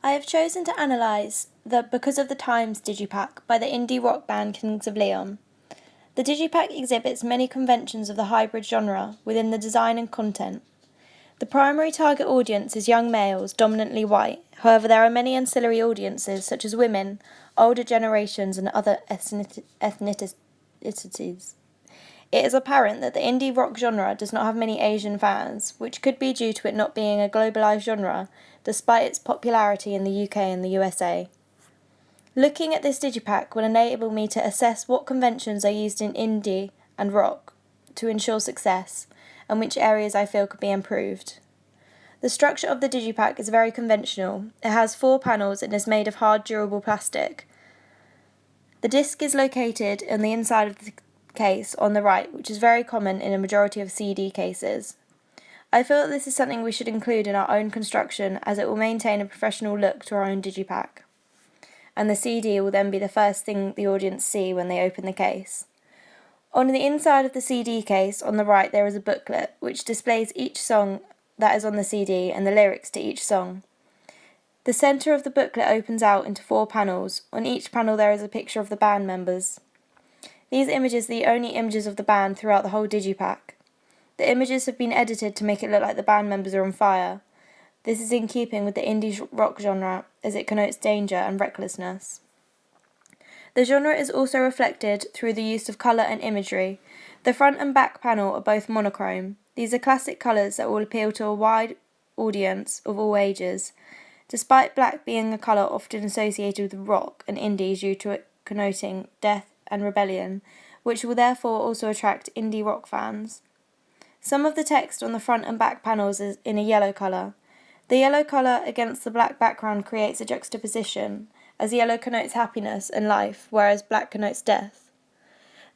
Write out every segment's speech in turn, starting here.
I have chosen to analyse the Because of the Times Digipak by the indie rock band Kings of Leon. The Digipak exhibits many conventions of the hybrid genre within the design and content. The primary target audience is young males, dominantly white. However, there are many ancillary audiences such as women, older generations, and other ethnicities. It is apparent that the indie rock genre does not have many Asian fans, which could be due to it not being a globalised genre, despite its popularity in the UK and the USA. Looking at this digipack will enable me to assess what conventions are used in indie and rock to ensure success, and which areas I feel could be improved. The structure of the digipack is very conventional. It has 4 panels and is made of hard, durable plastic. The disc is located on the inside of the case on the right, which is very common in a majority of CD cases. I feel that this is something we should include in our own construction, as it will maintain a professional look to our own digipack, and the CD will then be the first thing the audience see when they open the case. On the inside of the CD case on the right there is a booklet which displays each song that is on the CD and the lyrics to each song. The centre of the booklet opens out into 4 panels. On each panel there is a picture of the band members. These images are the only images of the band throughout the whole digipack. The images have been edited to make it look like the band members are on fire. This is in keeping with the indie rock genre, as it connotes danger and recklessness. The genre is also reflected through the use of colour and imagery. The front and back panel are both monochrome. These are classic colours that will appeal to a wide audience of all ages, despite black being a colour often associated with rock and indie due to it connoting death and rebellion, which will therefore also attract indie rock fans. Some of the text on the front and back panels is in a yellow colour. The yellow colour against the black background creates a juxtaposition, as yellow connotes happiness and life, whereas black connotes death.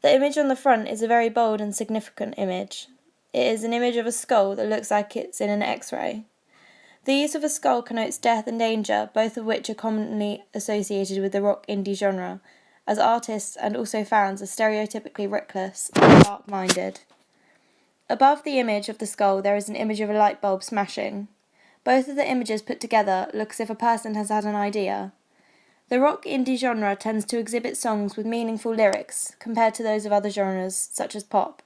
The image on the front is a very bold and significant image. It is an image of a skull that looks like it's in an X-ray. The use of a skull connotes death and danger, both of which are commonly associated with the rock indie genre, as artists and also fans are stereotypically reckless and dark-minded. Above the image of the skull there is an image of a light bulb smashing. Both of the images put together look as if a person has had an idea. The rock indie genre tends to exhibit songs with meaningful lyrics compared to those of other genres, such as pop.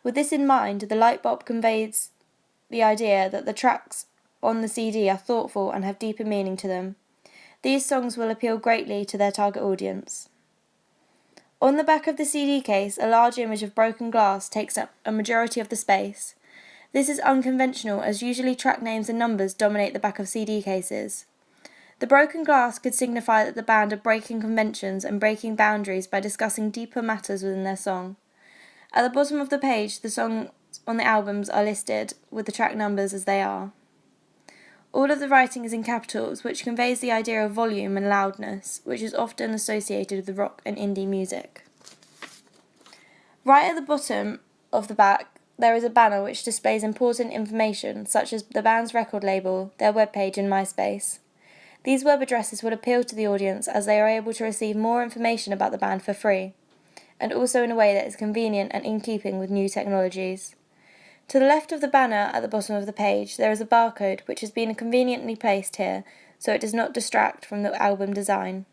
With this in mind, the light bulb conveys the idea that the tracks on the CD are thoughtful and have deeper meaning to them. These songs will appeal greatly to their target audience. On the back of the CD case, a large image of broken glass takes up a majority of the space. This is unconventional, as usually track names and numbers dominate the back of CD cases. The broken glass could signify that the band are breaking conventions and breaking boundaries by discussing deeper matters within their song. At the bottom of the page, the songs on the albums are listed, with the track numbers as they are. All of the writing is in capitals, which conveys the idea of volume and loudness, which is often associated with rock and indie music. Right at the bottom of the back, there is a banner which displays important information, such as the band's record label, their webpage and MySpace. These web addresses will appeal to the audience as they are able to receive more information about the band for free, and also in a way that is convenient and in keeping with new technologies. To the left of the banner at the bottom of the page, there is a barcode which has been conveniently placed here so it does not distract from the album design.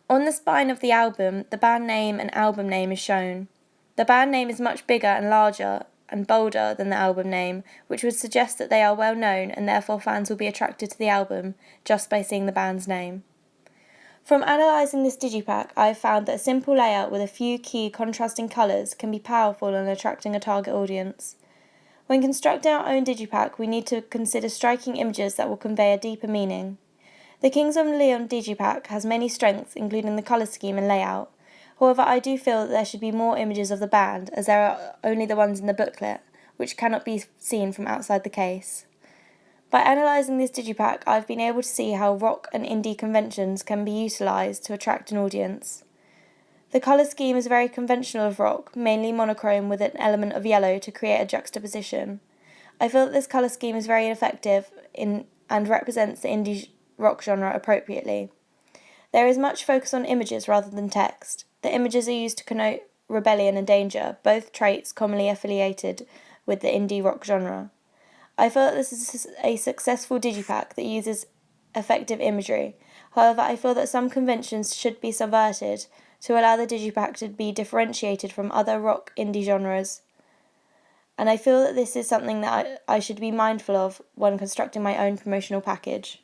On the spine of the album, the band name and album name is shown. The band name is much bigger and larger and bolder than the album name, which would suggest that they are well known and therefore fans will be attracted to the album just by seeing the band's name. From analysing this digipack, I have found that a simple layout with a few key contrasting colours can be powerful in attracting a target audience. When constructing our own digipack, we need to consider striking images that will convey a deeper meaning. The Kings of Leon digipack has many strengths, including the colour scheme and layout. However, I do feel that there should be more images of the band, as there are only the ones in the booklet, which cannot be seen from outside the case. By analysing this digipack, I've been able to see how rock and indie conventions can be utilised to attract an audience. The colour scheme is very conventional of rock, mainly monochrome with an element of yellow to create a juxtaposition. I feel that this colour scheme is very effective and represents the indie rock genre appropriately. There is much focus on images rather than text. The images are used to connote rebellion and danger, both traits commonly affiliated with the indie rock genre. I feel that this is a successful digipack that uses effective imagery. However, I feel that some conventions should be subverted to allow the Digipak to be differentiated from other rock indie genres. And I feel that this is something that I should be mindful of when constructing my own promotional package.